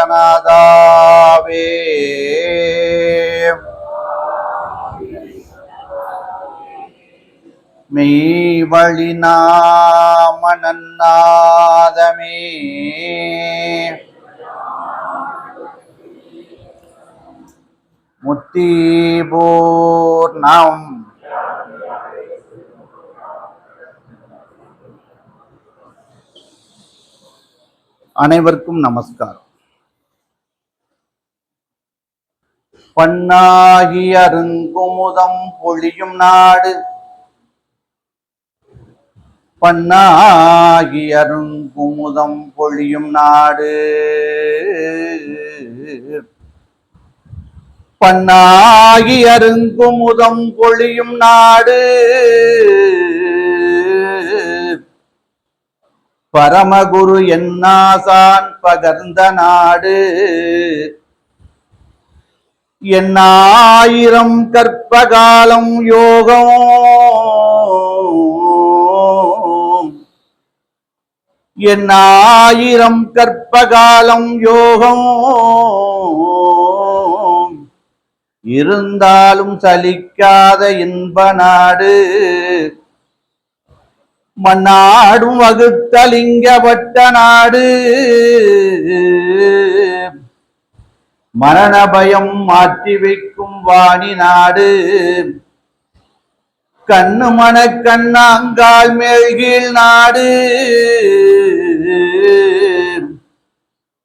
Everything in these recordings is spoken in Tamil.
समरसवेदनादावे மெய்வழிநாமநன்னாதமே முத்திபூர்ணம். அனைவருக்கும் நமஸ்காரம். பண்ணாகி அருங்குமுதம் பொழியும் நாடு, பண்ணாகி அருங்குமுதம் பொழியும் நாடு, பண்ணாகி அருங்குமுதம் பொழியும் நாடு, பரமகுரு என்னாசான் பகர்ந்த நாடு, எண்ணாயிரம் கற்பகாலம் யோகம், எண்ணாயிரம் கற்பகாலம் யோகம் இருந்தாலும் சலிக்காத இன்ப நாடு, மண்ணாடும் வகுத்தலிங்கப்பட்ட நாடு, மரண பயம் மாற்றி வைக்கும் வாணி நாடு, கண்ணு மன கண்ணாங்கால் மேல்கீழ் நாடு,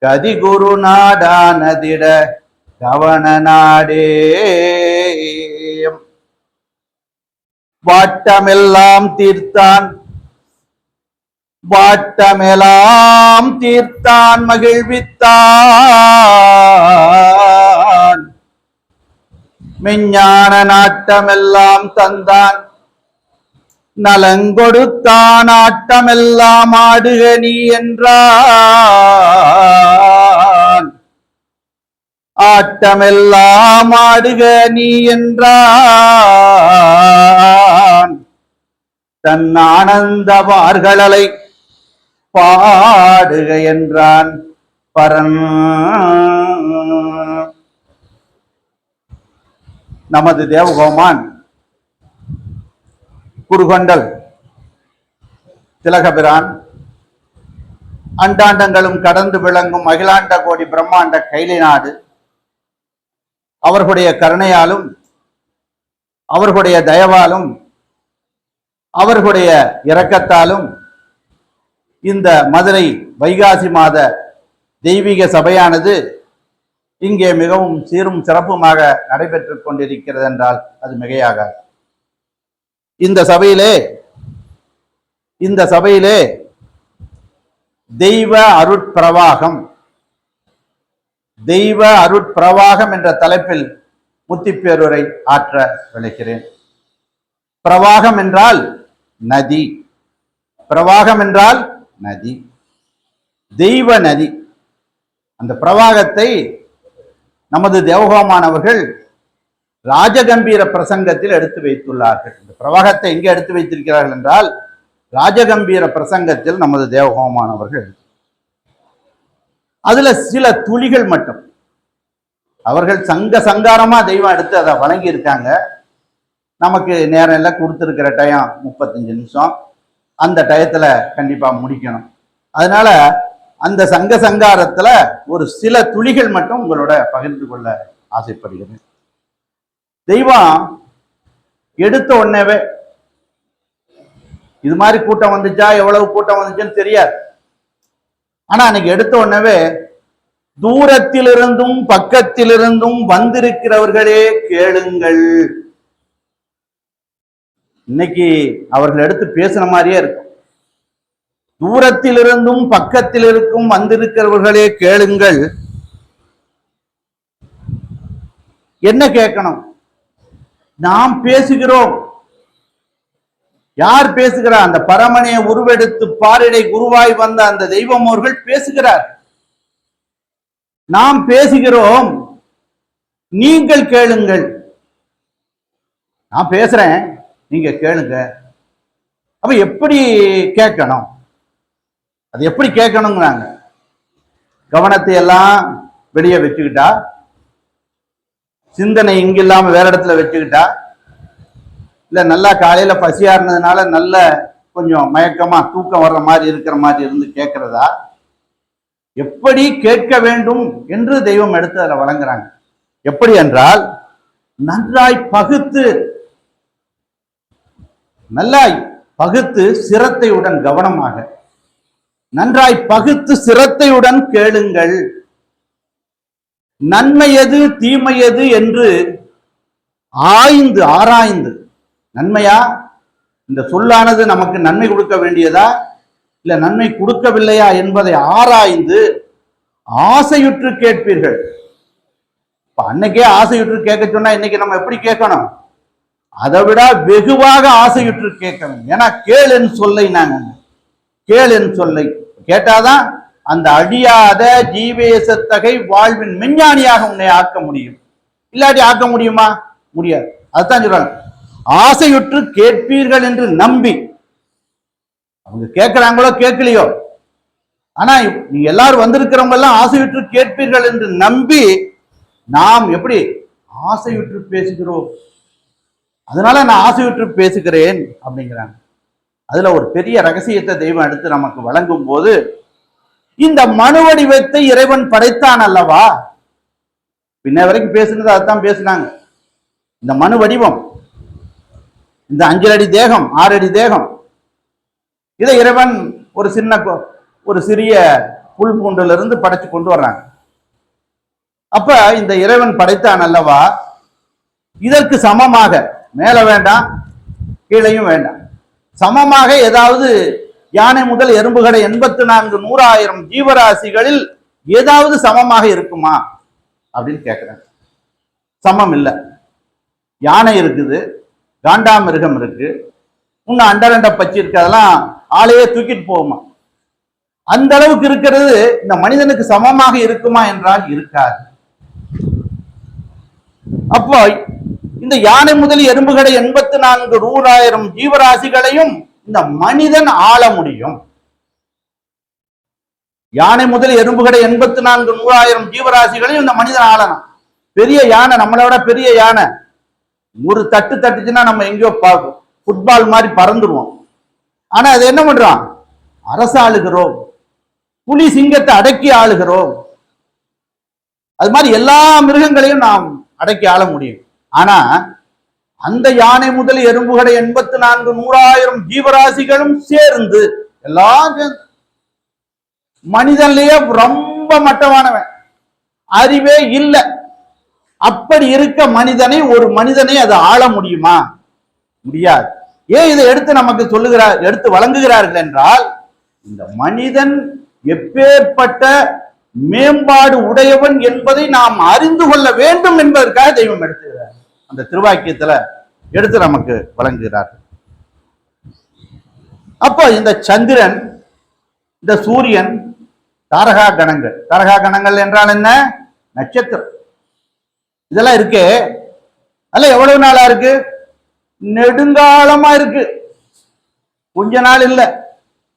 கதிகுரு நாடானதிட கவன நாடே. வாட்டமெல்லாம் தீர்த்தான், வாட்டமெல்லாம் தீர்த்தான் மகிழ்வித்தான், மெஞ்ஞான நாட்டமெல்லாம் தந்தான், நலங்கொடுத்தான் ஆட்டமெல்லாம் ஆடுக நீ என்றான், ஆட்டமெல்லாம் ஆடுக நீ என்றான், தன் ஆனந்த வார்களை பாடுக என்றான் பரன். நமது தேவகோமான் குருகொண்டல் திலகபிரான் அண்டாண்டங்களும் கடந்து விளங்கும் அகிலாண்ட கோடி பிரம்மாண்ட கைலை நாடு அவர்களுடைய கருணையாலும் அவர்களுடைய தயவாலும் அவர்களுடைய இரக்கத்தாலும் இந்த மதுரை வைகாசி மாத தெய்வீக சபையானது இங்கே மிகவும் சீரும் சிறப்புமாக நடைபெற்றுக் கொண்டிருக்கிறது என்றால் அது மிகையாகாது. இந்த சபையிலே தெய்வ அருட்பிரவாகம், தெய்வ அருட்பிரவாகம் என்ற தலைப்பில் முத்திப்பேருரை ஆற்ற விளைக்கிறேன். பிரவாகம் என்றால் நதி, பிரவாகம் என்றால் நதி, தெய்வ நதி. அந்த பிரவாகத்தை நமது தேவகோமானவர்கள் ராஜகம்பீர பிரசங்கத்தில் எடுத்து வைத்துள்ளார்கள். இந்த பிரவாகத்தை எங்கே எடுத்து வைத்திருக்கிறார்கள் என்றால் ராஜகம்பீர பிரசங்கத்தில் நமது தேவகோமானவர்கள் அதுல சில துளிகள் மட்டும் அவர்கள் சங்காரமா தெய்வம் எடுத்து அதை வழங்கி இருக்காங்க. நமக்கு நேரம் எல்லாம் கொடுத்துருக்கிற டைம் 35 நிமிஷம், அந்த டயத்துல கண்டிப்பா முடிக்கணும். அதனால அந்த சங்காரத்துல ஒரு சில துளிகள் மட்டும் உங்களோட பகிர்ந்து கொள்ள ஆசைப்படுகிறேன். தெய்வம் எடுத்த உடனேவே இது மாதிரி கூட்டம் வந்துச்சா, எவ்வளவு கூட்டம் வந்துச்சுன்னு தெரியாது. ஆனா அன்னைக்கு எடுத்த உடனேவே தூரத்திலிருந்தும் பக்கத்திலிருந்தும் வந்திருக்கிறவர்களே கேளுங்கள். இன்னைக்கு அவர்கள் எடுத்து பேசுன மாதிரியே இருக்கும். தூரத்திலிருந்தும் பக்கத்தில் இருக்கும் வந்திருக்கிறவர்களே கேளுங்கள். என்ன கேட்கணும்? நாம் பேசுகிறோம். யார் பேசுகிறார்? அந்த பரமனே உருவெடுத்து பாரிடை குருவாய் வந்த அந்த தெய்வம் அவர்கள் பேசுகிறார். நாம் பேசுகிறோம், நீங்கள் கேளுங்கள். நான் பேசுறேன், நீங்க கேளுங்க. அப்ப எப்படி கேட்கணும்? அது எப்படி கேட்கணுங்கிறாங்க. கவனத்தை எல்லாம் வெளியே வச்சுக்கிட்டா, சிந்தனை இங்க இல்லாம வேற இடத்துல வச்சுக்கிட்டா, இல்ல நல்லா காலையில பசியா இருந்ததுனால நல்ல கொஞ்சம் மயக்கமா தூக்கம் வர்ற மாதிரி இருக்கிற மாதிரி இருந்து கேட்கிறதா? எப்படி கேட்க வேண்டும் என்று தெய்வம் எடுத்து அதில் வழங்குறாங்க. எப்படி என்றால், நன்றாய் பகுத்து, நல்லாய் பகுத்து சிரத்தையுடன், கவனமாக நன்றாய் பகுத்து சிரத்தையுடன் கேளுங்கள். நன்மை எது தீமை எது என்று ஆய்ந்து ஆராய்ந்து, நன்மையா இந்த சொல்லானது நமக்கு நன்மை கொடுக்க வேண்டியதா இல்ல நன்மை கொடுக்கவில்லையா என்பதை ஆராய்ந்து ஆசையுற்று கேட்பீர்கள். அன்னைக்கே ஆசையுற்று கேட்க சொன்னா இன்னைக்கு நம்ம எப்படி கேட்கணும்? அதை விட வெகுவாக ஆசையுற்று கேட்கணும். ஏன்னா கேளுன்னு சொல்லை, நாங்க கேளுன்னு சொல்லை கேட்டாதான் அந்த அழியாத ஜீவேசத்தகை வாழ்வின் மெஞ்ஞானியாக உன்னை ஆக்க முடியும். இல்லாட்டி ஆக்க முடியுமா? முடியாது. அதுதான் சொல்றாங்க, ஆசையுற்று கேட்பீர்கள் என்று நம்பி. அவங்க கேட்கிறாங்களோ கேட்கலையோ, ஆனா நீங்க எல்லாரும் வந்திருக்கிறவங்க எல்லாம் ஆசையுற்று கேட்பீர்கள் என்று நம்பி நாம் எப்படி ஆசையுற்று பேசுகிறோம். அதனால நான் ஆசையுற்று பேசுகிறேன் அப்படிங்கிறாங்க. அதுல ஒரு பெரிய ரகசியத்தை தெய்வம் எடுத்து நமக்கு வழங்கும் போது, இந்த மனு வடிவத்தை இறைவன் படைத்தான் அல்லவா? பின்ன வரைக்கும் பேசுனது அதுதான் பேசினாங்க. இந்த மனு வடிவம், இந்த 5 அடி தேகம், 6 அடி தேகம், இதை இறைவன் ஒரு சிறிய புல் பூண்டுல இருந்து படைச்சு கொண்டு வர்றாங்க. அப்ப இந்த இறைவன் படைத்தான் அல்லவா, இதற்கு சமமாக, மேல வேண்டாம் கீழையும் வேண்டாம், சமமாக ஏதாவது யானை முதல் எறும்புகளை 84,100,000 ஜீவராசிகளில் ஏதாவது சமமாக இருக்குமா அப்படின்னு கேட்கிறேன். சமம் இல்லை. யானை இருக்குது, காண்டாமிருகம் இருக்கு, இன்னும் அண்டரண்ட பச்சி இருக்கு, அதெல்லாம் ஆளையே தூக்கிட்டு போகுமா? அந்த அளவுக்கு இருக்கிறது இந்த மனிதனுக்கு சமமாக இருக்குமா என்றால் இருக்காது. அப்போ இந்த யானை முதல் எறும்புகளை 84,100,000 ஜீவராசிகளையும் இந்த மனிதன் ஆள முடியும். யானை முதல் எறும்புகளை 84,100,000 ஜீவராசிகளையும் இந்த மனிதன் ஆளணும். பெரிய யானை, நம்மளோட பெரிய யானை ஒரு தட்டு தட்டுச்சுன்னா நம்ம எங்கேயோ பார்க்கும், ஃபுட்பால் மாதிரி பறந்துருவோம். ஆனா அது என்ன பண்றோம்? அரசு ஆளுகிறோம், புலி சிங்கத்தை அடக்கி ஆளுகிறோம். அது மாதிரி எல்லா மிருகங்களையும் நாம் அடக்கி ஆள முடியும். ஆனா அந்த யானை முதல் எறும்புகளை 84,100,000 ஜீவராசிகளும் சேர்ந்து எல்லாம் மனிதன்லயே ரொம்ப மட்டமானவன், அறிவே இல்லை. அப்படி இருக்க மனிதனை, ஒரு மனிதனை அது ஆள முடியுமா? முடியாது. ஏன் இதை எடுத்து நமக்கு எடுத்து வழங்குகிறார்கள் என்றால், இந்த மனிதன் எப்பேற்பட்ட மேம்பாடு உடையவன் என்பதை நாம் அறிந்து கொள்ள வேண்டும் என்பதற்காக தெய்வம் எடுத்துகிறார். அந்த திருவாக்கியத்துல எடுத்து நமக்கு வழங்குகிறார்கள். அப்போ இந்த சந்திரன், இந்த சூரியன், தாரகா கணங்கள். தாரகா கணங்கள் என்றால் என்ன? நட்சத்திரம். இதெல்லாம் இருக்கு. அல்ல எவ்வளவு நாளா இருக்கு? நெடுங்காலமா இருக்கு. கொஞ்ச நாள் இல்லை,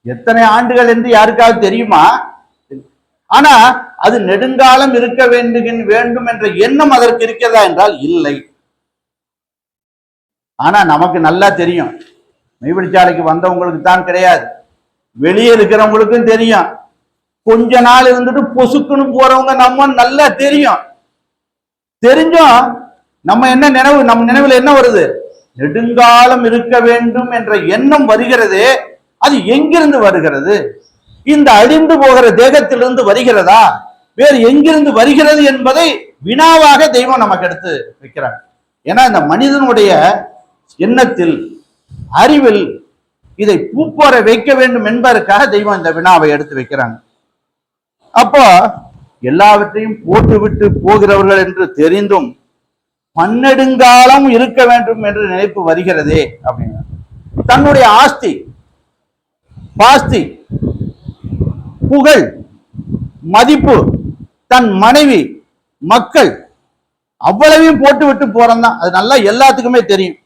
எத்தனை ஆண்டுகள் என்று யாருக்காவது தெரியுமா? ஆனா அது நெடுங்காலம் இருக்க வேண்டும் என்ற எண்ணம் அதற்கு இருக்கிறதா என்றால் இல்லை. ஆனா நமக்கு நல்லா தெரியும், மெய்வெளிச்சாலைக்கு வந்தவங்களுக்கு தான் கிடையாது, வெளியே இருக்கிறவங்களுக்கும் தெரியும். கொஞ்ச நாள் இருந்துட்டு பொசுக்குன்னு போறவங்க நம்ம நல்லா தெரியும். தெரிஞ்சும் நம்ம என்ன நினைவு, நம்ம நினைவில் என்ன வருது? நெடுங்காலம் இருக்க வேண்டும் என்ற எண்ணம் வருகிறது. அது எங்கிருந்து வருகிறது? இந்த அழிந்து போகிற தேகத்திலிருந்து வருகிறதா, வேறு எங்கிருந்து வருகிறது என்பதை வினாவாக தெய்வம் நமக்கு எடுத்து வைக்கிறாங்க. ஏன்னா இந்த மனிதனுடைய எண்ணத்தில், அறிவில் இதை பூப்போர வைக்க வேண்டும் என்பதற்காக தெய்வம் இந்த வினாவை எடுத்து வைக்கிறாங்க. அப்போ எல்லாவற்றையும் போட்டுவிட்டு போகிறவர்கள் என்று தெரிந்தும் பன்னெடுங்காலம் இருக்க வேண்டும் என்று நினைப்பு வருகிறதே அப்படின்னா, தன்னுடைய ஆஸ்தி பாஸ்தி புகழ் மதிப்பு தன் மனைவி மக்கள் அவ்வளவையும் போட்டு விட்டு போறந்தான். அது நல்லா எல்லாத்துக்குமே தெரியும்.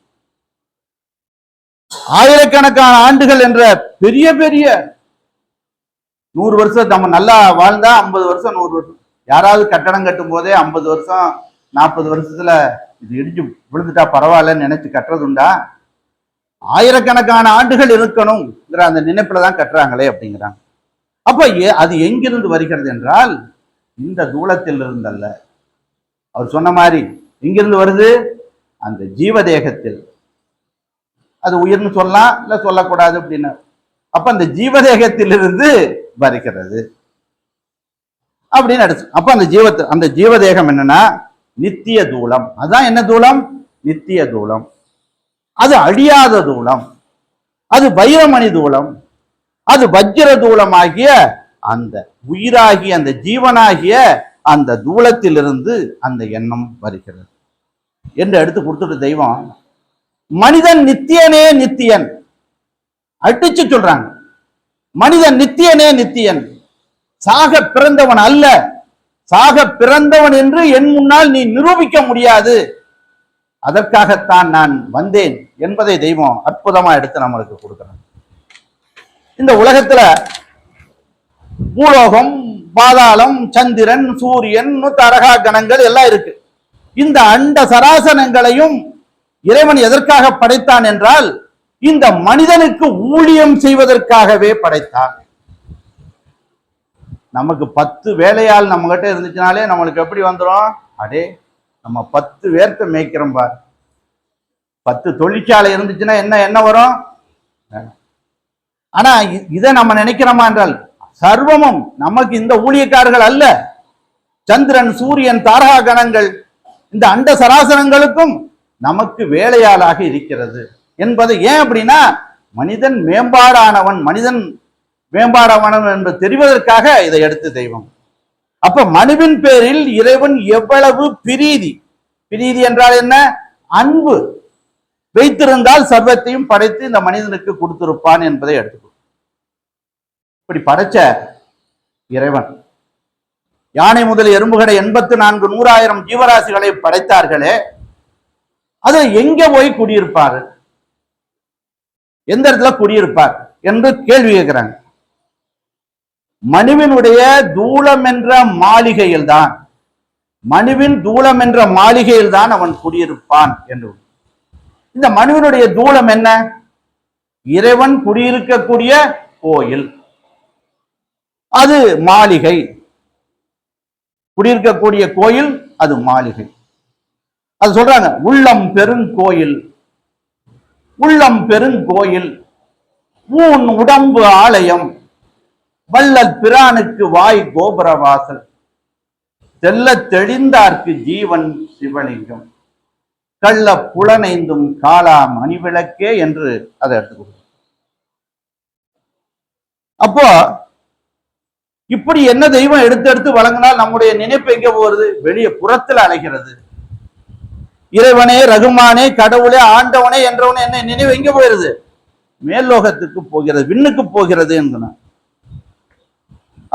ஆயிரக்கணக்கான ஆண்டுகள் என்ற பெரிய பெரிய 100 வருஷம் நம்ம நல்லா வாழ்ந்தா 50 வருஷம் 100 வருஷம். யாராவது கட்டடம் கட்டும் போதே 50 வருஷம் 40 வருஷத்துல இது இடிஞ்சு விழுந்துட்டா பரவாயில்லன்னு நினைச்சு கட்டுறது உண்டா? ஆயிரக்கணக்கான ஆண்டுகள் இருக்கணும்ங்கிற அந்த நினைப்புலதான் கட்டுறாங்களே அப்படிங்கிறாங்க. அப்ப அது எங்கிருந்து வருகிறது என்றால் இந்த தூளத்தில் இருந்தல்ல. அவர் சொன்ன மாதிரி எங்கிருந்து வருது? அந்த ஜீவதேகத்தில். அது உயிர்னு சொல்லலாம் இல்ல சொல்லக்கூடாது அப்படின்னு. அப்ப அந்த ஜீவதேகத்திலிருந்து வருகிறது அப்படின்னு அடிச்சு. அப்ப அந்த ஜீவதேகம் என்னன்னா நித்திய தூளம். அதான் என்ன தூளம்? நித்திய தூளம். அது அழியாத தூளம், அது வைரமணி தூளம், அது வஜ்ர தூளமாகிய அந்த உயிராகிய அந்த ஜீவனாகிய அந்த தூளத்திலிருந்து அந்த எண்ணம் வருகிறது என்று எடுத்து கொடுத்துட்டு தெய்வம் மனிதன் நித்தியனே நித்தியன் அடிச்சு சொல்றாங்க. மனிதன் நித்தியனே நித்தியன், சாக பிறந்தவன் அல்ல. சாக பிறந்தவன் என்று என் முன்னால் நீ நிரூபிக்க முடியாது. அதற்காகத்தான் நான் வந்தேன் என்பதை தெய்வம் அற்புதமா எடுத்து நம்மளுக்கு கொடுக்கிறான். இந்த உலகத்துல பூலோகம், பாதாளம், சந்திரன், சூரியன், தரகா கணங்கள் எல்லாம் இருக்கு. இந்த அண்ட சராசனங்களையும் இறைவன் எதற்காக படைத்தான் என்றால் இந்த மனிதனுக்கு ஊழியம் செய்வதற்காகவே படைத்தான். நமக்கு 10 வேலையால் நம்ம கிட்ட இருந்துச்சுனாலே நம்மளுக்கு எப்படி வந்துடும்? அடே நம்ம 10 பேர்த்த மேய்க்கிறோம் பார். 10 தொழிற்சாலை இருந்துச்சுன்னா என்ன வரும்? ஆனா இதை நம்ம நினைக்கிறோமா என்றால் சர்வமும் நமக்கு இந்த ஊழியக்காரர்கள் அல்ல. சந்திரன், சூரியன், தாரகா கணங்கள் இந்த அண்ட சராசரங்களுக்கும் நமக்கு வேலையாளாக இருக்கிறது என்பது ஏன் அப்படின்னா மனிதன் மேம்பாடானவன் என்று தெரிவதற்காக இதை எடுத்து தெய்வம். அப்ப மனுவின் பேரில் இறைவன் எவ்வளவு பிரீதி என்றால் என்ன? அன்பு வைத்திருந்தால் சர்வத்தையும் படைத்து இந்த மனிதனுக்கு கொடுத்திருப்பான் என்பதை எடுத்துக்கொள்ளும். இப்படி படைச்ச இறைவன் யானை முதல் எறும்புகளை 84 100,000 ஜீவராசிகளை படைத்தார்களே, அது எங்க போய் குடியிருப்பார்? எந்த இடத்துல குடியிருப்பார் என்று கேள்வி கேட்கிறாங்க. மனுவினுடைய தூளம் என்ற மாளிகையில் தான், மனுவின் தூளம் என்ற மாளிகையில் தான் அவன் குடியிருப்பான் என்று. இந்த மனுவினுடைய தூளம் என்ன? இறைவன் குடியிருக்கக்கூடிய கோயில், அது மாளிகை. குடியிருக்கக்கூடிய கோயில் அது மாளிகை. அது சொல்றாங்க உள்ளம் பெருங்கோயில், உள்ளம் பெருங்கோயில், ஊன் உடம்பு ஆலயம், வள்ளல் பிரானுக்கு வாய் கோபுரவாசல், தெல்ல தெளிந்தார்க்கு ஜீவன் சிவலிங்கம், கள்ள புலனைந்தும் காலா மணிவிளக்கே என்று அதை எடுத்துக்கொள்ளும். அப்போ இப்படி என்ன தெய்வம் எடுத்து வழங்கினால் நம்முடைய நினைப்பு எங்க போறது? வெளியே புறத்தில் அலைகிறது. இறைவனே, ரகுமானே, கடவுளே, ஆண்டவனே என்றவனே என்ன நினைவு எங்க போயிருது? மேல்லோகத்துக்கு போகிறது, விண்ணுக்கு போகிறது என்கிறான்.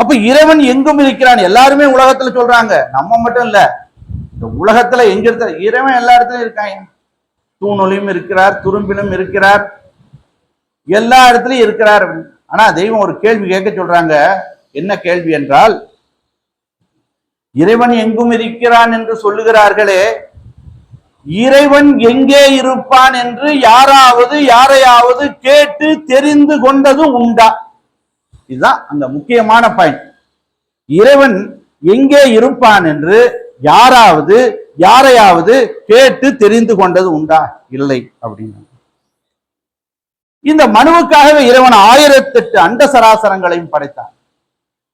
அப்ப இறைவன் எங்கும் இருக்கிறான். எல்லாருமே உலகத்துல சொல்றாங்க, நம்ம மட்டும் இல்ல. இந்த உலகத்துல எங்க இருக்க இறைவன் எல்லா இடத்துலயும் இருக்காங்க. தூணொலியும் இருக்கிறார், துரும்பிலும் இருக்கிறார், எல்லா இடத்துலயும் இருக்கிறார். ஆனா தெய்வம் ஒரு கேள்வி கேட்க சொல்றாங்க. என்ன கேள்வி என்றால், இறைவன் எங்கும் இருக்கிறான் என்று சொல்லுகிறார்களே, இறைவன் எங்கே இருப்பான் என்று யாரையாவது கேட்டு தெரிந்து கொண்டது உண்டா? இதுதான் அந்த முக்கியமான பாயிண்ட். இறைவன் எங்கே இருப்பான் என்று யாரையாவது கேட்டு தெரிந்து கொண்டது உண்டா? இல்லை அப்படின்னு. இந்த மனுவுக்காகவே இறைவன் 1008 அண்ட சராசரங்களையும் படைத்தான்.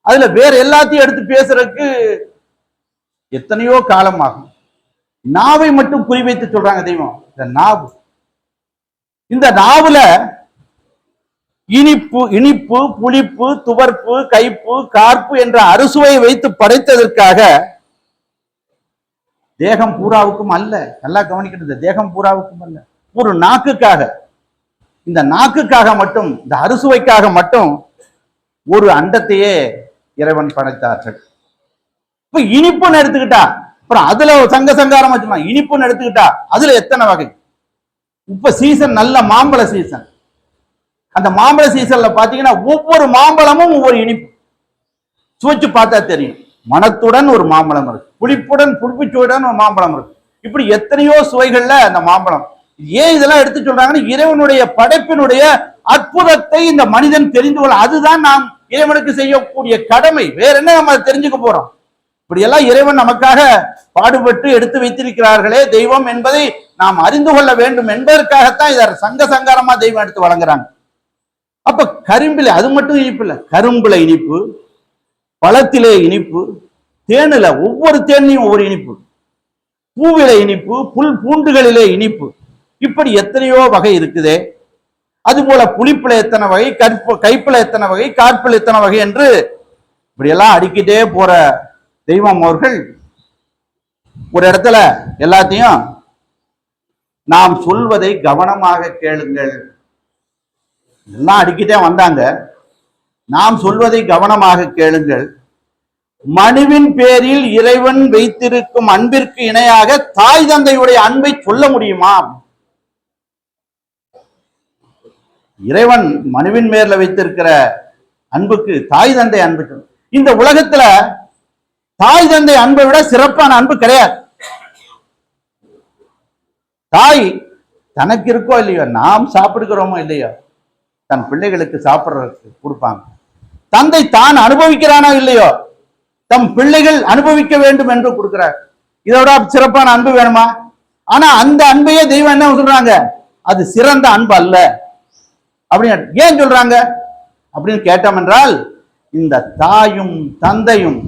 அதுல வேற எல்லாத்தையும் எடுத்து பேசுறதுக்கு எத்தனையோ காலம் ஆகும். நாவை மட்டும் குறிவைத்து சொல்றாங்க தெய்வம். இந்த நாவுல இனிப்பு இனிப்பு புளிப்பு துவர்ப்பு கைப்பு கார்ப்பு என்ற அறுசுவை வைத்து படைத்ததற்காக தேகம் பூராவுக்கும் அல்ல. நல்லா கவனிக்கிறது, தேகம் பூராவுக்கும் அல்ல, ஒரு நாக்குக்காக. இந்த நாக்குக்காக மட்டும், இந்த அறுசுவைக்காக மட்டும் ஒரு அண்டத்தையே இறைவன் படைத்தார்கள். இப்ப இனிப்புன்னு எடுத்துக்கிட்டா, அப்புறம் அதுல சங்க சங்காரம் வச்சுமா, இனிப்புன்னு எடுத்துக்கிட்டா அதுல எத்தனை வகை. இப்ப சீசன் நல்ல மாம்பழ சீசன். அந்த மாம்பழ சீசன்ல பாத்தீங்கன்னா ஒவ்வொரு மாம்பழமும் ஒவ்வொரு இனிப்பு. சுவைச்சு பார்த்தா தெரியும். மனத்துடன் ஒரு மாம்பழம் இருக்கு, புளிப்புடன் புளிப்புச்சுவையுடன் ஒரு மாம்பழம் இருக்கு. இப்படி எத்தனையோ சுவைகள்ல அந்த மாம்பழம். ஏன் இதெல்லாம் எடுத்து சொல்றாங்கன்னா, இறைவனுடைய படைப்பினுடைய அற்புதத்தை இந்த மனிதன் தெரிந்து கொள்ள, அதுதான் நாம் இறைவனுக்கு செய்யக்கூடிய கடமை. வேற என்ன நம்ம தெரிஞ்சுக்க போறோம்? இப்படி எல்லாம் இறைவன் நமக்காக பாடுபட்டு எடுத்து வைத்திருக்கிறார்களே தெய்வம் என்பதை நாம் அறிந்து கொள்ள வேண்டும் என்பதற்காகத்தான் இதை சங்க சங்காரமா தெய்வம் எடுத்து வழங்குறாங்க. அப்ப கரும்பில அது மட்டும் இனிப்பு இல்லை, கரும்புல இனிப்பு, பழத்திலே இனிப்பு, தேனில ஒவ்வொரு தேனையும் ஒவ்வொரு இனிப்பு, பூவில இனிப்பு, புல் பூண்டுகளிலே இனிப்பு, இப்படி எத்தனையோ வகை இருக்குதே. அதுபோல புளிப்புல எத்தனை வகை, கைப்புல எத்தனை வகை, கார்ப்புல எத்தனை வகை என்று இப்படியெல்லாம் அடிக்கிட்டே போற தெய்வம் அவர்கள் ஒரு இடத்துல எல்லாத்தையும் நாம் சொல்வதை கவனமாக கேளுங்கள் எல்லாம் அடிக்கிட்டே வந்தாங்க. நாம் சொல்வதை கவனமாக கேளுங்கள். மனுவின் பேரில் இறைவன் வைத்திருக்கும் அன்பிற்கு இணையாக தாய் தந்தையுடைய அன்பை சொல்ல முடியுமா? இறைவன் மனுவின் மேல வைத்திருக்கிற அன்புக்கு தாய் தந்தை அன்பு. இந்த உலகத்துல தாய் தந்தை அன்பை விட சிறப்பான அன்பு கிடையாது. தாய் தனக்கு இருக்கோ இல்லையோ, நாம் சாப்பிடுகிறோமோ இல்லையோ, தன் பிள்ளைகளுக்கு சாப்பிடுறதுக்கு கொடுப்பாங்க. தந்தை தான் அனுபவிக்கிறானோ இல்லையோ, தம் பிள்ளைகள் அனுபவிக்க வேண்டும் என்று கொடுக்கிறார். இதோட சிறப்பான அன்பு வேணுமா? ஆனா அந்த அன்பையே தெய்வம் என்ன சொல்றாங்க, அது சிறந்த அன்பு அல்ல அப்படின்னு ஏன் சொல்றாங்க அப்படின்னு கேட்டோம் என்றால், இந்த தாயும் தந்தையும்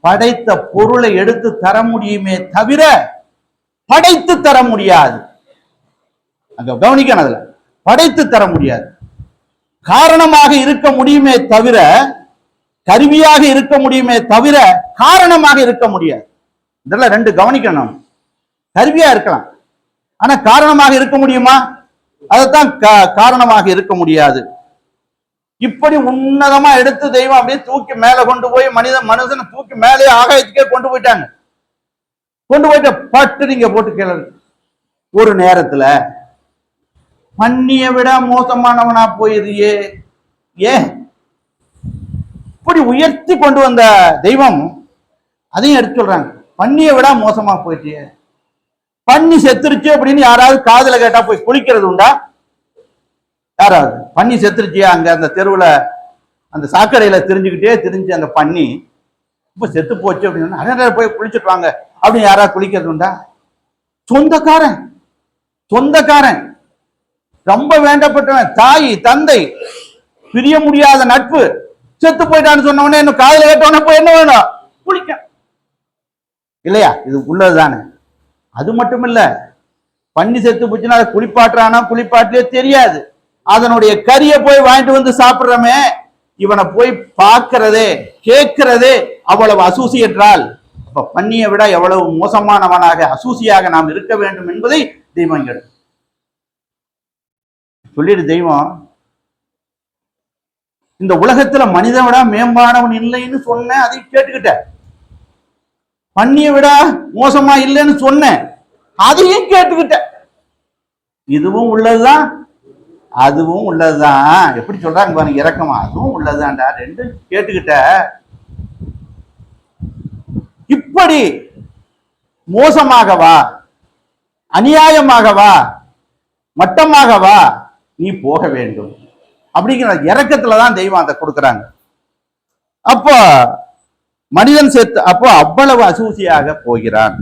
படைத்த பொருளை எடுத்து தர முடியுமே தவிர படைத்து தர முடியாது. அங்க கவனிக்கணும், அதுல படைத்து தர முடியாது. காரணமாக இருக்க முடியுமே தவிர, கருவியாக இருக்க முடியுமே தவிர காரணமாக இருக்க முடியாது. இதெல்லாம் ரெண்டு கவனிக்கணும். கருவியா இருக்கலாம், ஆனா காரணமாக இருக்க முடியுமா? அதைத்தான் காரணமாக இருக்க முடியாது. இப்படி உன்னதமா எடுத்து தெய்வம் அப்படியே தூக்கி மேல கொண்டு போய் மனுஷனை தூக்கி மேலே ஆகாயத்துக்கே கொண்டு போயிட்டாங்க. கொண்டு போயிட்டு பட்டு நீங்க போட்டு கேளு. ஒரு நேரத்துல மண்ணிய விட மோசமானவனா போயிருயே, ஏன் இப்படி உயர்த்தி கொண்டு வந்த தெய்வம் அதையும் எடுத்து சொல்றாங்க. பன்னியை விட மோசமா போயிட்டு, பன்னி செத்துருச்சு அப்படின்னு யாராவது காதுல கேட்டா போய் குளிக்கிறது உண்டா? யாராவது பன்னி செத்துருச்சியா, அங்க அந்த தெருவுல அந்த சாக்கடையில திரிஞ்சு அந்த பன்னி இப்ப செத்து போச்சு அப்படின்னு போய் குளிச்சுட்டு வாங்க அப்படின்னு யாராவது குளிக்கிறது உண்டா? சொந்தக்காரன் ரொம்ப வேண்டப்பட்டவன், தாய் தந்தை, பிரிய முடியாத நட்பு செத்து போயிட்டான்னு சொன்னவனே இன்னும் காதல கேட்டவன போய் என்ன வேணும்? குளிக்க இல்லையா? இது உள்ளதுதானே. அது மட்டும் இல்ல, பன்னி செத்து போச்சுன்னா அதை குளிப்பாட்டுறானா குளிப்பாட்டிலே தெரியாது. அதனுடைய கறியை போய் வாங்கிட்டு வந்து சாப்பிடுறமே, இவனை போய் பார்க்கிறதே கேட்கிறதே அவ்வளவு அசூசி என்றால், அப்ப பன்னியை விட எவ்வளவு மோசமானவனாக அசூசியாக நாம் இருக்க வேண்டும் என்பதை தெய்வம் சொல்லிடு. தெய்வம் இந்த உலகத்துல மனிதனை விட மேம்பானவன் இல்லைன்னு சொன்னேன், அதை கேட்டுக்கிட்ட. பன்னியை விட மோசமா இல்லைன்னு சொன்னேன், அதையும் கேட்டுக்கிட்ட. இதுவும் உள்ளதுதான் அதுவும் உள்ளதுதான். எப்படி சொல்றாங்க பாருங்க, இறக்கமா, அதுவும் உள்ளதுதான்டா, ரெண்டு கேட்டுக்கிட்ட. இப்படி மோசமாகவா, அநியாயமாகவா, மட்டமாகவா நீ போக வேண்டும் அப்படிங்கிற இறக்கத்துலதான் தெய்வம் அதை கொடுக்குறாங்க. அப்போ மனிதன் செத்து அப்போ அவ்வளவு அசூசியாக போகிறான்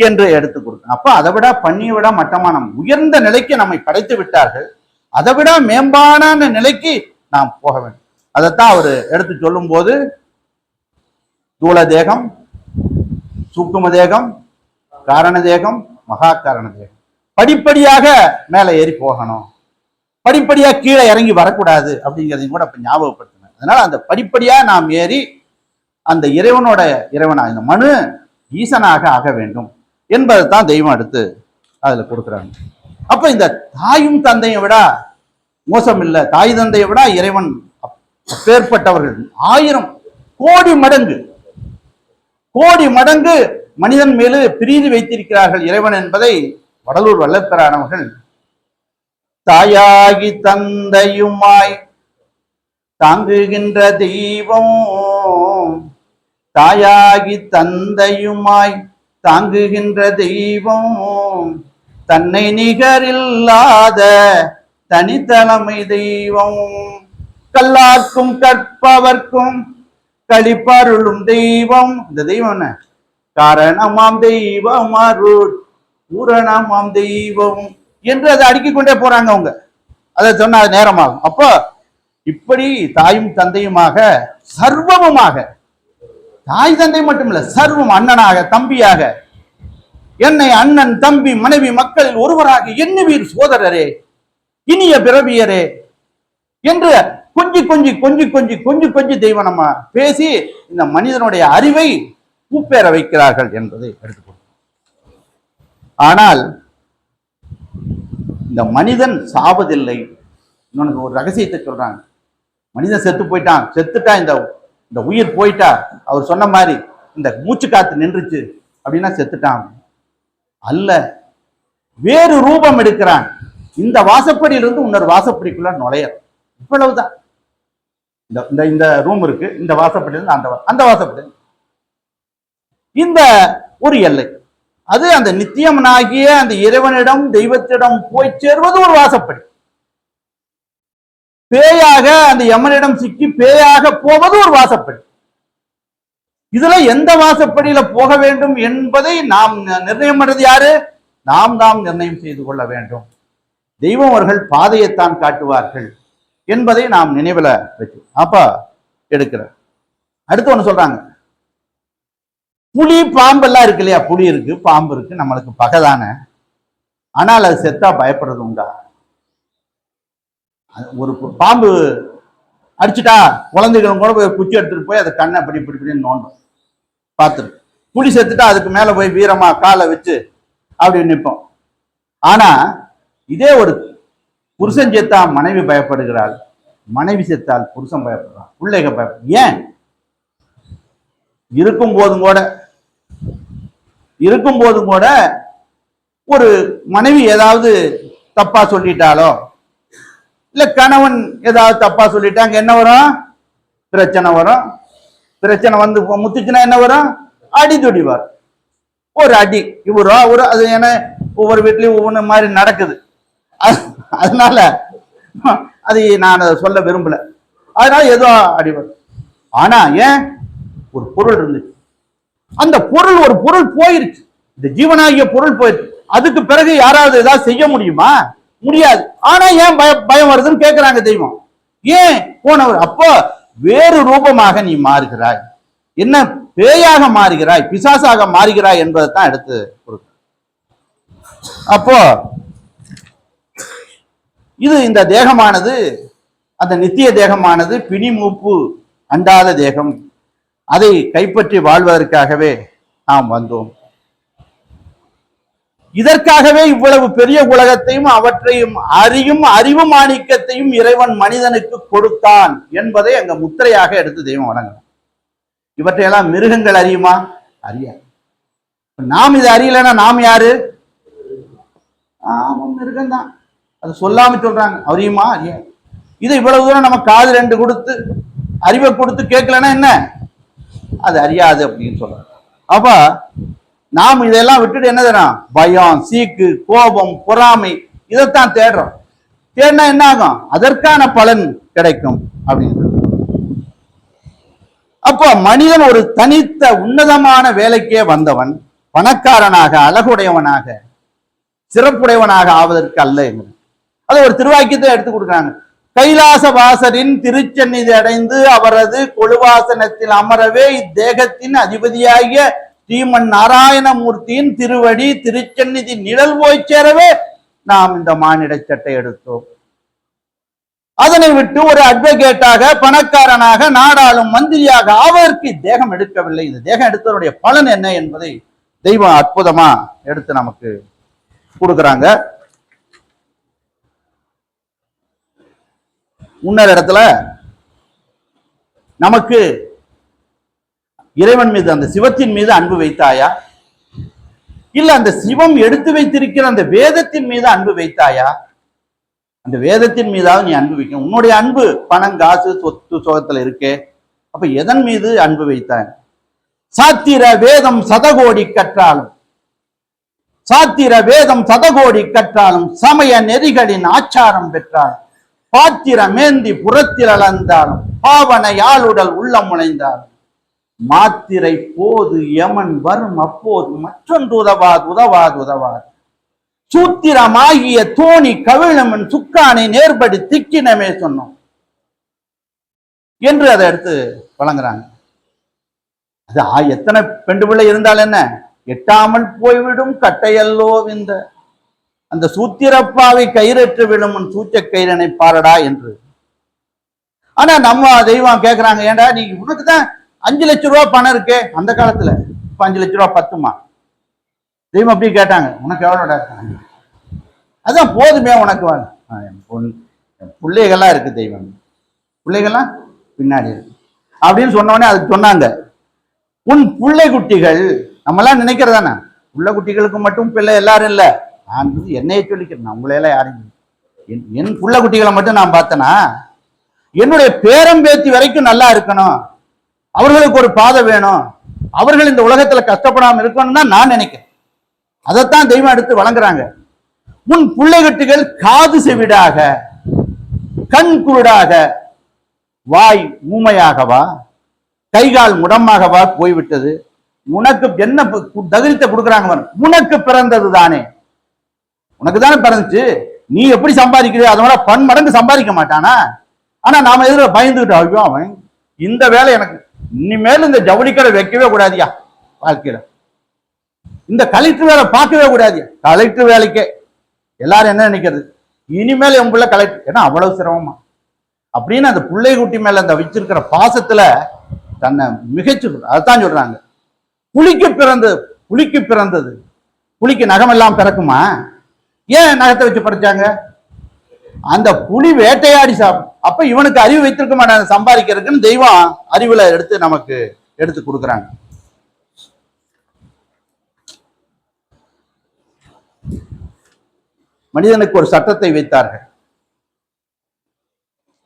என்று எடுத்து கொடுக்க. அப்ப அதை விட பன்னியை விட மட்டமான உயர்ந்த நிலைக்கு நம்மை படைத்து விட்டார்கள். அதை விட மேம்பான நிலைக்கு நாம் போக வேண்டும். அதைத்தான் அவர் எடுத்து சொல்லும் போது, தூள தேகம், சூக்கும தேகம், காரண தேகம், மகா காரண தேகம், படிப்படியாக மேலே ஏறி போகணும். படிப்படியா கீழே இறங்கி வரக்கூடாது அப்படிங்கிறதையும் கூட அப்ப ஞாபகப்படுத்தினேன். அதனால அந்த படிப்படியா நாம் ஏறி அந்த இறைவனோட இறைவனா இந்த மனு ஈசனாக ஆக வேண்டும் என்பதை தான் தெய்வம் அடுத்து அதுல கொடுக்குறாங்க. அப்ப இந்த தாயும் தந்தையை விட மோசம் இல்லை, தாய் தந்தையை விட இறைவன் அப்பேற்பட்டவர்கள் 1000 கோடி மடங்கு மனிதன் மேலு பிரீதி வைத்திருக்கிறார்கள் இறைவன் என்பதை வடலூர் வல்லத்தரானவர்கள் தாயாகி தந்தையுமாய் தாங்குகின்ற தெய்வம், தாயாகி தந்தையுமாய் தாங்குகின்ற தெய்வம், தன்னை நிகரில்லாத தனித்தலைமை தெய்வம், கல்லார்க்கும் கற்பவர்க்கும் கழிப்பருளும் தெய்வம். இந்த தெய்வம் என்ன? காரணமாம் தெய்வம், அருள் பூரணமாம் தெய்வம் என்று அதை அடுக்கிக் கொண்டே போறாங்க அவங்க. அதை சொன்ன நேரமாகும். அப்போ இப்படி தாயும் தந்தையுமாக சர்வமுமாக, தாய் தந்தை மட்டும் இல்ல, சர்வம், அண்ணனாக தம்பியாக, என்னை அண்ணன் தம்பி மனைவி மக்களில் ஒருவராக எண்ணுவீர் சோதரரே இனிய பிறவியரே என்று கொஞ்சி கொஞ்சி கொஞ்சி கொஞ்சி கொஞ்சி கொஞ்சி தெய்வம் நம்ம பேசி இந்த மனிதனுடைய அறிவை பூப்பேற வைக்கிறார்கள் என்பதை எடுத்துக்கொள்ளும். ஆனால் இந்த மனிதன் சாவதில்லை. இன்னொன்று ஒரு ரகசியத்தை சொல்றாங்க. மனிதன் செத்து போயிட்டான், செத்துட்டா இந்த உயிர் போயிட்டா, அவர் சொன்ன மாதிரி இந்த மூச்சு காத்து நின்றுச்சு அப்படின்னா செத்துட்டான் அல்ல, வேறு ரூபம் எடுக்கிறான். இந்த வாசப்படியிலிருந்து இன்னொரு வாசப்படிக்குள்ள நுழைய, இவ்வளவுதான். இந்த ரூம் இருக்கு, இந்த வாசப்படியிலிருந்து அந்த வாசப்படி, இந்த ஒரு எல்லை. அது அந்த நித்தியமனாகிய அந்த இறைவனிடம் தெய்வத்திடம் போய் சேர்வது ஒரு வாசப்படி. பேயாக அந்த யமனிடம் சிக்கி பேயாக போவது ஒரு வாசப்படி. இதுல எந்த வாசப்படியில போக வேண்டும் என்பதை நாம் நிர்ணயம் பண்றது யாரு? நாம் நிர்ணயம் செய்து கொள்ள வேண்டும். தெய்வம் அவர்கள் பாதையைத்தான் காட்டுவார்கள் என்பதை நாம் நினைவுல வச்சு அப்ப எடுக்கிற. அடுத்து ஒண்ணு சொல்றாங்க, புலி பாம்பெல்லாம் இருக்கு இல்லையா? புலி இருக்கு, பாம்பு இருக்கு, நம்மளுக்கு பகைதான. ஆனால் அது செத்தா பயப்படுறது உண்டா? ஒரு பாம்பு அடிச்சுட்டா குழந்தைகளும் கூட போய் குச்சி எடுத்துட்டு போய் அதை கண்ணை இப்படி நோண்டும் பார்த்துரு. புலி செத்துட்டா அதுக்கு மேல போய் வீரமா காலை வச்சு அப்படி நிற்போம். ஆனா இதே ஒரு புருஷன் செத்தா மனைவி பயப்படுகிறாள், மனைவி செத்தால் புருஷன் பயப்படுறான், பிள்ளைக பயப்பட. ஏன்? இருக்கும் போதும் கூட ஒரு மனைவி ஏதாவது தப்பா சொல்லிட்டாலோ இல்ல கணவன் ஏதாவது தப்பா சொல்லிட்டாங்க, என்ன வரும்? பிரச்சனை வரும். பிரச்சனை வந்து முத்துச்சுன்னா என்ன வரும்? அடிதுடி வரும். ஒரு அடி இவரோ ஒரு, அது ஏன்னா ஒவ்வொரு வீட்லயும் ஒவ்வொன்று மாதிரி நடக்குது. அதனால அது நான் சொல்ல விரும்பல. அதனால ஏதோ அடி வரும். ஆனா ஏன்? ஒரு பொருள் இருந்துச்சு, அந்த பொருள் ஒரு பொருள் போயிருச்சு, இந்த ஜீவனாகிய பொருள் போயிருச்சு. அதுக்கு பிறகு யாராவது ஏதாவது செய்ய முடியுமா? முடியாது. ஆனா ஏன் பயம் வருதுன்னு கேட்கிறாங்க தெய்வம். ஏன் போனவர்? அப்போ வேறு ரூபமாக நீ மாறுகிறாய், என்ன பேயாக மாறுகிறாய், பிசாசாக மாறுகிறாய் என்பதை தான் எடுத்து கொடுக்க. அப்போ இது இந்த தேகமானது, அந்த நித்திய தேகமானது பிணி மூப்பு அண்டாத தேகம். அதை கைப்பற்றி வாழ்வதற்காகவே நாம் வந்தோம். இதற்காகவே இவ்வளவு பெரிய உலகத்தையும் அவற்றையும் அறிவு மாணிக்கத்தையும் இறைவன் மனிதனுக்கு கொடுத்தான் என்பதை அங்க முத்திரையாக எடுத்து தெய்வம் வழங்கலாம். இவற்றையெல்லாம் மிருகங்கள் அறியுமா? அறியாது. நாம் இதை அறியலைன்னா நாம் யாரு? மிருகம்தான். அது சொல்லாம சொல்றாங்க. அறியுமா? அறியாது. இதை இவ்வளவு தூரம் நம்ம காது 2 கொடுத்து அறிவை கொடுத்து கேட்கலன்னா என்ன? அது அறியாது அப்படின்னு சொல்றாங்க. அப்ப நாம் இதெல்லாம் விட்டுட்டு என்ன தரோம்? பயம், சீக்கு, கோபம், பொறாமை, இதைத்தான் தேடுறோம். தேடினா என்ன ஆகும்? அதற்கான பலன் கிடைக்கும் அப்படின்னு. அப்போ மனிதன் ஒரு தனித்த உன்னதமான வேலைக்கே வந்தவன், பணக்காரனாக, அழகுடையவனாக, சிறப்புடையவனாக ஆவதற்கு அல்ல என்கிறது. அது ஒரு திருவாக்கியத்தை எடுத்து கொடுக்குறாங்க. கைலாச வாசரின் திருச்சந்நிதி அடைந்து அவரது கொழுவாசனத்தில் அமரவே இத்தேகத்தின் அதிபதியாகிய ஸ்ரீமன் நாராயணமூர்த்தியின் திருவடி திருச்சந்நிதி நிழல் போய் சேரவே நாம் இந்த மானிட சட்டை எடுத்தோம். அதனை விட்டு ஒரு அட்வொகேட்டாக, பணக்காரனாக, நாடாளும் மந்திரியாக அவருக்கு தேகம் எடுக்கவில்லை. இந்த தேகம் எடுத்தவருடைய பலன் என்ன என்பதை தெய்வம் அற்புதமா எடுத்து நமக்கு கொடுக்குறாங்க. முன்னர் இடத்துல நமக்கு இறைவன் மீது, அந்த சிவத்தின் மீது அன்பு வைத்தாயா, இல்ல அந்த சிவம் எடுத்து வைத்திருக்கிற அந்த வேதத்தின் மீது அன்பு வைத்தாயா? அந்த வேதத்தின் மீதாவது நீ அன்பு வைக்க. உன்னுடைய அன்பு பணம், காசு, சொத்து, சோகத்துல இருக்கே, அப்ப எதன் மீது அன்பு வைத்தாய்? சாத்திர வேதம் சதகோடி கற்றாலும், சாத்திர வேதம் சதகோடி கற்றாலும், சமய நெறிகளின் ஆச்சாரம் பெற்றாலும், பாத்திர மேந்தி புறத்தில் அளந்தாலும், பாவன யாழுடல் உள்ளம் முனைந்தாலும், மாத்திரை போது யமன் வரும் அப்போது மற்றொன்று உதவாது உதவாது உதவாது, சூத்திரமாகிய தோணி கவிழமன் சுக்கானை நேர்படி திக்கினமே சொன்னோம் என்று அதை எடுத்து வழங்குறாங்க. அது எத்தனை பெண்டு பிள்ளை இருந்தால் என்ன, எட்டாமல் போய்விடும் கட்டையல்லோ இந்த அந்த சூத்திரப்பாவை கயிறற்று விடும் சூச்ச கயிறனை பாரடா என்று. ஆனா நம்ம தெய்வம் கேட்கிறாங்க, ஏண்டா நீ உனக்கு தான் 5 லட்சம் ரூபாய் பணம் இருக்கே, அந்த காலத்துல இப்ப 5 லட்சம் ரூபாய் பத்துமா? தெய்வம் அப்படி கேட்டாங்க, உனக்கு எவ்வளோடா? அதான் போதுமே உனக்கு. பிள்ளைகள்லாம் இருக்கு தெய்வம், பிள்ளைகள்லாம் பின்னாடி இருக்கு அப்படின்னு சொன்னோடனே அதுக்கு சொன்னாங்க, உன் பிள்ளை குட்டிகள், நம்மளாம் நினைக்கிறதானே பிள்ளை குட்டிகளுக்கு மட்டும் பிள்ளை எல்லாரும் இல்லை, நான் என்னைய சொல்லிக்கிறேன், நம்மளையெல்லாம் யாரும் என் பிள்ளை குட்டிகளை மட்டும் நான் பார்த்தேன்னா என்னுடைய பேரம்பேத்தி வரைக்கும் நல்லா இருக்கணும், அவர்களுக்கு ஒரு பாதை வேணும், அவர்கள் இந்த உலகத்துல கஷ்டப்படாம இருக்கணும் தான் நான் நினைக்கிறேன். அதைத்தான் தெய்வம் எடுத்து வழங்குறாங்க. உன் பிள்ளைகட்டுகள் காது செவிடாக, கண் குருடாக, வாய் ஊமையாகவா, கைகால் முடமாகவா போய்விட்டது. உனக்கு என்ன தகுதித்தை கொடுக்குறாங்க? உனக்கு பிறந்தது தானே, உனக்கு தானே பிறந்துச்சு, நீ எப்படி சம்பாதிக்கிற அதோட பன்மடங்கு சம்பாதிக்க மாட்டானா? ஆனா நாம எதிர பயந்துகிட்டு, ஐயோ அவன் இந்த வேலை எனக்கு இனிமேல் இந்த ஜவுளிக்கடை வைக்கவே கூடாதியா, வாழ்க்கையில இந்த கலெக்டர் வேலை பார்க்கவே கூடாது. கலெக்டர் வேலைக்கே எல்லாரும் என்ன நினைக்கிறது, இனிமேல் என் பிள்ளை கலெக்டர், ஏன்னா அவ்வளவு சிரமமா அப்படின்னு அந்த பிள்ளை குட்டி மேல அந்த வச்சிருக்கிற பாசத்துல தன்னை மிகச்சு. அதைத்தான் சொல்றாங்க, புலிக்கு பிறந்தது, புலிக்கு நகம் எல்லாம் பிறக்குமா? ஏன் நகத்தை வச்சு பறிச்சாங்க? அந்த புலி வேட்டையாடி சாப்பிடும். அப்ப இவனுக்கு அறிவு வைத்திருக்க மாட்டான் சம்பாதிக்கிறதுக்குன்னு தெய்வம் அறிவுல எடுத்து நமக்கு எடுத்து கொடுக்குறாங்க. மனிதனுக்கு ஒரு சட்டத்தை வைத்தார்கள்.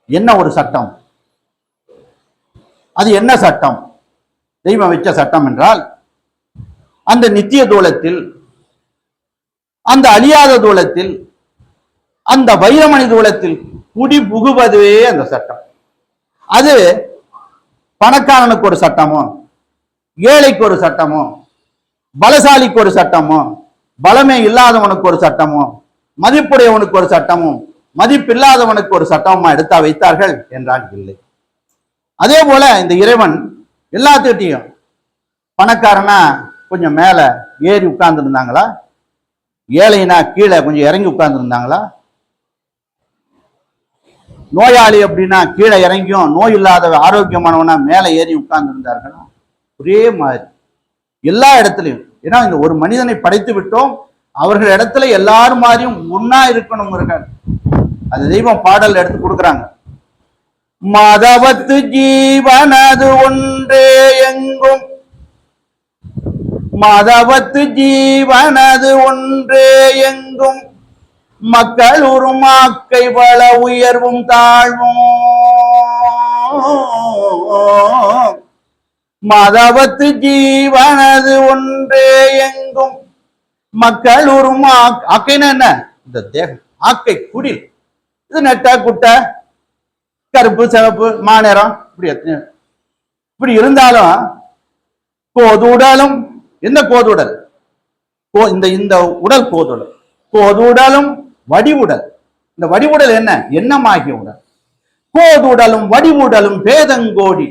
என்ன ஒரு சட்டம்? அது என்ன சட்டம்? தெய்வம் வச்ச சட்டம் என்றால், அந்த நித்திய தூலத்தில், அந்த அழியாத தூலத்தில், அந்த வைரமணி தூலத்தில் குடி புகுவதுவே அந்த சட்டம். அது பணக்காரனுக்கு ஒரு சட்டமோ, ஏழைக்கு ஒரு சட்டமோ, பலசாலிக்கு ஒரு சட்டமோ, பலமே இல்லாதவனுக்கு ஒரு சட்டமோ, மதிப்புடையவனுக்கு ஒரு சட்டமும், மதிப்பில்லாதவனுக்கு ஒரு சட்டமா எடுத்தா வைத்தார்கள் என்றால் இல்லை. அதே போல இந்த இறைவன் எல்லாத்துக்கிட்டையும், பணக்காரனா கொஞ்சம் மேல ஏறி உட்கார்ந்து இருந்தாங்களா, ஏழைனா கீழே கொஞ்சம் இறங்கி உட்கார்ந்து இருந்தாங்களா, நோயாளி அப்படின்னா கீழே இறங்கியும், நோய் இல்லாத ஆரோக்கியமானவனா மேலே ஏறி உட்கார்ந்து இருந்தார்களா? ஒரே மாதிரி எல்லா இடத்துலையும். ஏன்னா இந்த ஒரு மனிதனை படைத்து விட்டோம், அவர்கள் இடத்துல எல்லாரும் மாதிரியும் ஒன்னா இருக்கணும். அது தெய்வம் பாடல் எடுத்து கொடுக்குறாங்க. மதவத்து ஜீவனது ஒன்றே எங்கும், மதவத்து ஜீவனது ஒன்றே எங்கும், மக்கள் உருமாக்கை வள உயர்வும் தாழ்வும், மதவத்து ஜீவனது ஒன்றே எங்கும், மக்கள் உருமா. ஆக்கைன்னு என்ன? இந்த தேகம் ஆக்கை குடில். இது நெட்ட குட்டை, கருப்பு சிவப்பு மாநிறம், இப்படி இருந்தாலும் கோதுடலும், என்ன கோதுடல்? இந்த உடல் கோதுடல், கோதுடலும் வடிவுடல். இந்த வடிவுடல் என்ன? எண்ணமாகிய உடல். கோதுடலும் வடிவுடலும் பேதங்கோடி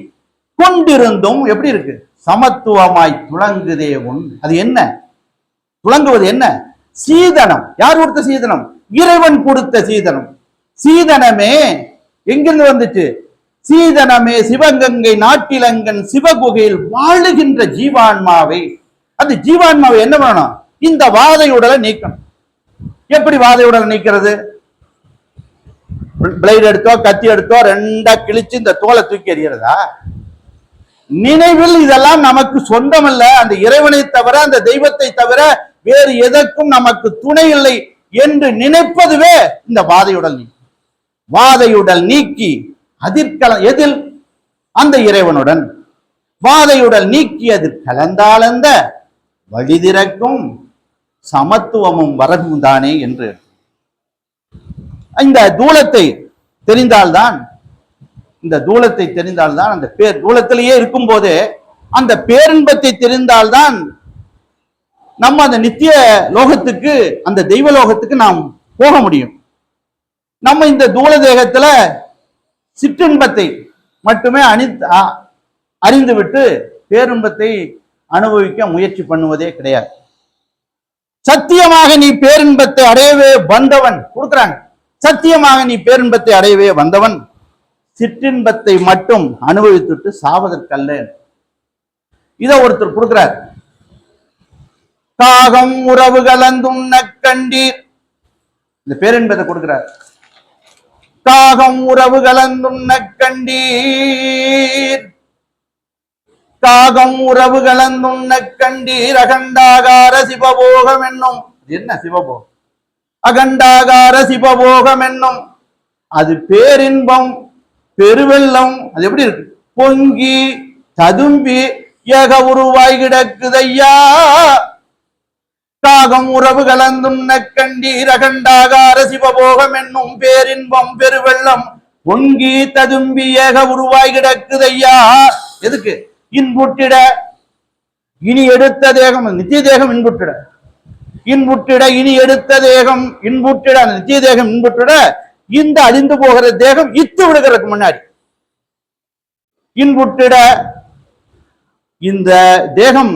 கொண்டிருந்தும் எப்படி இருக்கு? சமத்துவமாய் துளங்குதே உன். அது என்ன துளங்குவது? என்ன? சீதனம். யார் கொடுத்த சீதனம்? இறைவன் கொடுத்த சீதனம். சீதனமே எங்கிருந்து வந்துச்சு? சீதனமே சிவகங்கை நாட்டிலங்கன் சிவகுகையில் வாழுகின்ற ஜீவான்மாவை, அந்த ஜீவான்மாவை என்ன பண்ணணும்? இந்த வாதை உடலை நீக்கணும். எப்படி வாதை உடலை நீக்கிறது? பிளேட் எடுத்தோ கத்தி எடுத்தோ ரெண்டா கிழிச்சு இந்த தோலை தூக்கி எறிகிறதா? நினைவில் இதெல்லாம் நமக்கு சொந்தமல்ல. அந்த இறைவனை தவிர, அந்த தெய்வத்தை தவிர வேறு எதற்கும் நமக்கு துணை இல்லை என்று நினைப்பதுவே இந்த வாதையுடல் நீக்கி. வாதையுடல் நீக்கி அதிர்கலம் எதில்? அந்த இறைவனுடன். வாதையுடல் நீக்கி அதில் கலந்தாளந்த வழி திறக்கும் சமத்துவமும் வரகும் தானே என்று இந்த தூலத்தை தெரிந்தால்தான், இந்த தூலத்தை தெரிந்தால்தான், அந்த பேர் தூலத்திலேயே இருக்கும் போதே அந்த பேரின்பத்தை தெரிந்தால்தான் நம்ம அந்த நித்திய லோகத்துக்கு, அந்த தெய்வ லோகத்துக்கு நாம் போக முடியும். நம்ம இந்த தூல தேகத்துல சிற்றின்பத்தை மட்டுமே அறிந்துவிட்டு பேரின்பத்தை அனுபவிக்க முயற்சி பண்ணுவதே கிடையாது. சத்தியமாக நீ பேரின்பத்தை அடையவே வந்தவன் கொடுக்குறாங்க. சத்தியமாக நீ பேரின்பத்தை அடையவே வந்தவன் சிற்றின்பத்தை மட்டும் அனுபவித்துட்டு சாவதற்கல்ல. இத ஒருத்தர் கொடுக்கிறார். காகம் உறவு கலந்துண்ண கண்டீர், இந்த பேரின்பத்தை கொடுக்கிறார். காகம் உறவு கலந்துண்ண கண்டீர், காகம் உறவு கலந்துண்ண கண்டீர் அகண்டாகார சிவபோகம் என்னும். என்ன சிவபோகம்? அகண்டாகார சிவபோகம் என்னும் அது பேரின்பம் பெருவெள்ளம். அது எப்படி இருக்கு? பொங்கி ததும்பி ஏக உருவாய் கிடக்குதையா. காகம் உறவு கலந்துண்ண கண்டீர் அகண்டாகார சிவபோகம் என்னும் பேரின்பம் பெருவெள்ளம் பொங்கி ததும்பி ஏக உருவாய் கிடக்குதையா. எதுக்கு? இன்புட்டிட இனி எடுத்த தேகம், நித்திய தேகம் இன்புட்டிட, இன்புட்டிட இனி எடுத்த தேகம் இன்புட்டிட, நித்திய தேகம் இன்புட்டிட இந்த அழிந்து போகிற தேகம் இத்து விடுகிறதுக்கு முன்னாடி இன்புட்டிட இந்த தேகம்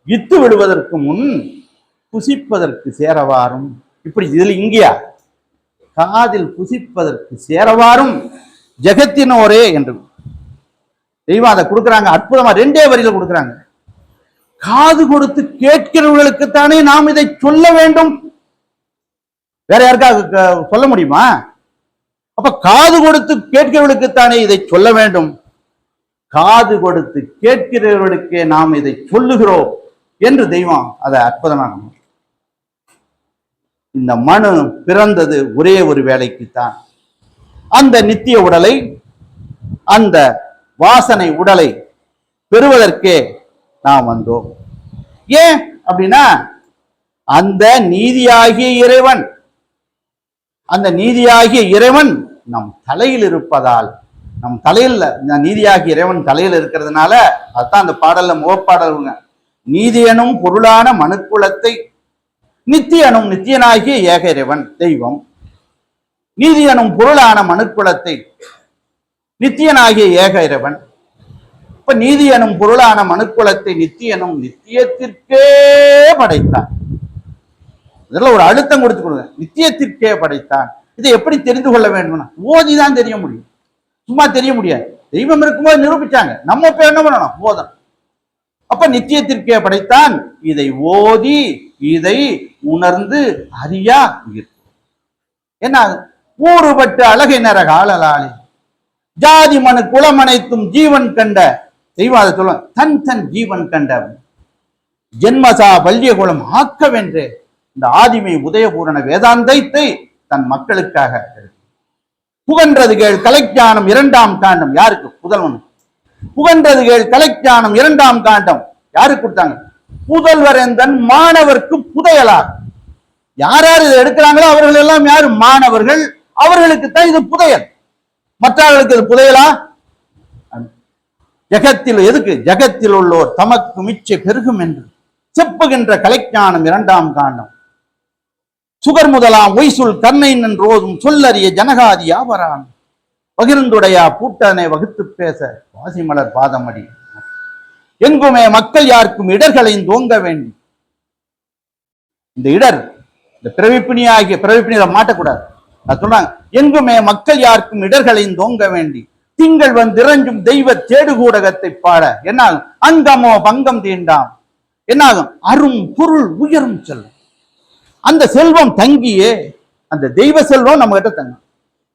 இத்து விடுவதற்கு முன் புசிப்பதற்கு சேரவாரும். இப்படி இதுல இங்கேயா காதில் புசிப்பதற்கு சேரவாரும் ஜெகத்தினோரே என்று தெய்வம் அதை கொடுக்குறாங்க. அற்புதமா ரெண்டே வரியில கொடுக்குறாங்க. காது கொடுத்து கேட்கிறவர்களுக்குத்தானே நாம் இதை சொல்ல வேண்டும். வேற யாருக்காக சொல்ல முடியுமா? அப்ப காது கொடுத்து கேட்கிறவர்களுக்குத்தானே இதை சொல்ல வேண்டும். காது கொடுத்து கேட்கிறவர்களுக்கே நாம் இதை சொல்லுகிறோம் என்று தெய்வம் அதை அற்புதமாக. இந்த மனு பிறந்தது ஒரே ஒரு வேலைக்குத்தான். அந்த நித்திய உடலை, அந்த வாசனை உடலை பெறுவதற்கே நாம் வந்தோம். ஏன் அப்படின்னா அந்த நீதியாகிய இறைவன், அந்த நீதியாகிய இறைவன் நம் தலையில் இருப்பதால், நம் தலையில் நீதியாகிய இறைவன் தலையில் இருக்கிறதுனால அதுதான் அந்த பாடல்ல முகப்பாடல்ங்க. நீதியனும் பொருளான மனுக்குலத்தை நித்தியனும் நித்தியனாகிய ஏக இறைவன் தெய்வம். நீதியனும் பொருளான மனுக்குலத்தை நித்தியனாகிய ஏக இறைவன். இப்ப நீதியனும் பொருளான மனுக்குலத்தை நித்தியனும் நித்தியத்திற்கே படைத்தான். இதெல்லாம் ஒரு அழுத்தம் கொடுத்து கொடுங்க. நித்தியத்திற்கே படைத்தான். இதை எப்படி தெரிந்து கொள்ள வேண்டும்னா ஓதிதான் தெரிய முடியும், சும்மா தெரிய முடியாது. தெய்வம் இருக்கும்போது நிரூபிச்சாங்க. நம்ம இப்ப என்ன பண்ணணும்? போதம். அப்ப நித்தியத்திற்கே படைத்தான். இதை ஓதி இதை உணர்ந்து அறியா உயிர் என்ன ஊறுபட்டு அழகை நரக ஆளலாளே ஜாதி மனு குலம் அனைத்தும் ஜீவன் கண்ட தெய்வம். அதை சொல்ல தன் தன் ஜீவன் கண்ட ஜென்மசா வல்லிய குலம் ஆக்கவென்றே இந்த ஆதிமை உதயபூரண வேதாந்தத்தை தன் மக்களுக்காக புகன்றது கேள் கலைஞானம் இரண்டாம் காண்டம். யாருக்கு? புதல்வன். புகன்றது கேள் கலைஞானம் இரண்டாம் காண்டம் யாருக்கு கொடுத்தாங்க? புதல்வர் எந்தன் மாணவர்க்கு புதையலார். யார் யார் இதை எடுக்கிறாங்களோ அவர்கள் எல்லாம் யாரு? மாணவர்கள். அவர்களுக்கு தான் இது புதையல், மற்றவர்களுக்கு இது புதையலா? ஜகத்தில் எதுக்கு? ஜகத்தில் உள்ளோர் தமக்கு மிச்ச பெருகும் என்று செப்புகின்ற கலைஞானம் இரண்டாம் காண்டம். சுகர் முதலாம் ஒய்சுல் கர்ணை நின்றோதும் சொல்லறிய ஜனகாதி யாவரான் பகிர்ந்துடையா பூட்டனை வகுத்து பேச வாசிமலர் பாதமடி எங்குமே மக்கள் யாருக்கும் இடர்களை தோங்க வேண்டும். இந்த இடர், இந்த பிறவிப்பிணியாகிய பிறவிப்பிணியில மாட்டக்கூடாது. அது சொல்றாங்க, எங்குமே மக்கள் யாருக்கும் இடர்களை தோங்க வேண்டி திங்கள் வந்திரஞ்சும் தெய்வ தேடுகூடகத்தை பாட என்னாகும் அங்கமோ பங்கம் தீண்டாம், என்னாகும் அரும் பொருள் உயரும் செல்வம். அந்த செல்வம் தங்கியே, அந்த தெய்வ செல்வம் நம்ம கிட்ட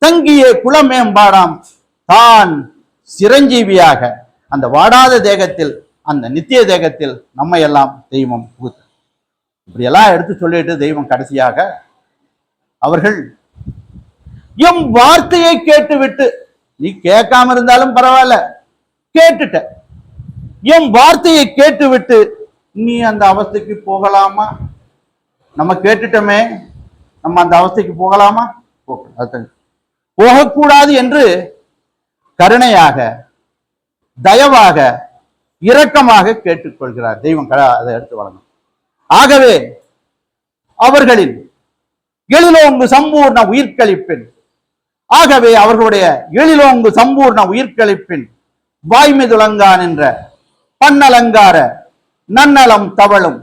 தங்கியே குலமேம்பாடாம் தான் சிரஞ்சீவியாக அந்த வாடாத தேகத்தில், அந்த நித்திய தேகத்தில் நம்ம எல்லாம் தெய்வம் புகுத்த. இப்படி எல்லாம் எடுத்து சொல்லிட்டு தெய்வம் கடைசியாக அவர்கள் எம் வார்த்தையை கேட்டுவிட்டு, நீ கேட்காம இருந்தாலும் பரவாயில்ல, கேட்டுட்ட, எம் வார்த்தையை கேட்டுவிட்டு நீ அந்த அவஸ்தைக்கு போகலாமா? நம்ம கேட்டுட்டோமே, நம்ம அந்த அவஸ்தைக்கு போகலாமா? போகக்கூடாது என்று கருணையாக, தயவாக, இரக்கமாக கேட்டுக்கொள்கிறார் தெய்வம். அதை எடுத்து வழங்கும். ஆகவே அவர்களின் எழிலோங்கு சம்பூர்ண உயிர்கழிப்பின், ஆகவே அவர்களுடைய எழிலோங்கு சம்பூர்ண உயிர்கழிப்பின் வாய்மிதுலங்கான் என்ற பன்னலங்கார நன்னலம் தவளும்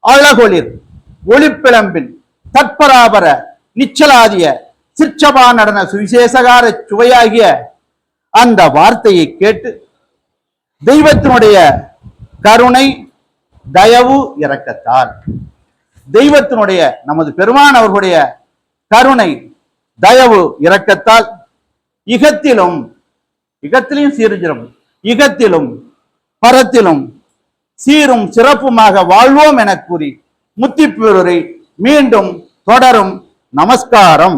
அழகொளிர் ஒளிப்பிளம்பின் தற்பராபர நிச்சலாதிய சிற்சபா நடன சுவிசேஷகார சுவையாகிய அந்த வார்த்தையை கேட்டு தெய்வத்தினுடைய கருணை, தயவு, இரக்கத்தால், தெய்வத்தினுடைய நமது பெருமான் அவர்களுடைய கருணை, தயவு, இரக்கத்தால் இகத்திலும் சீர்ஜிரும், இகத்திலும் பரத்திலும் சீரும் சிறப்புமாக வாழ்வோம் என கூறி முத்திப்பேருரை மீண்டும் தொடரும். நமஸ்காரம்.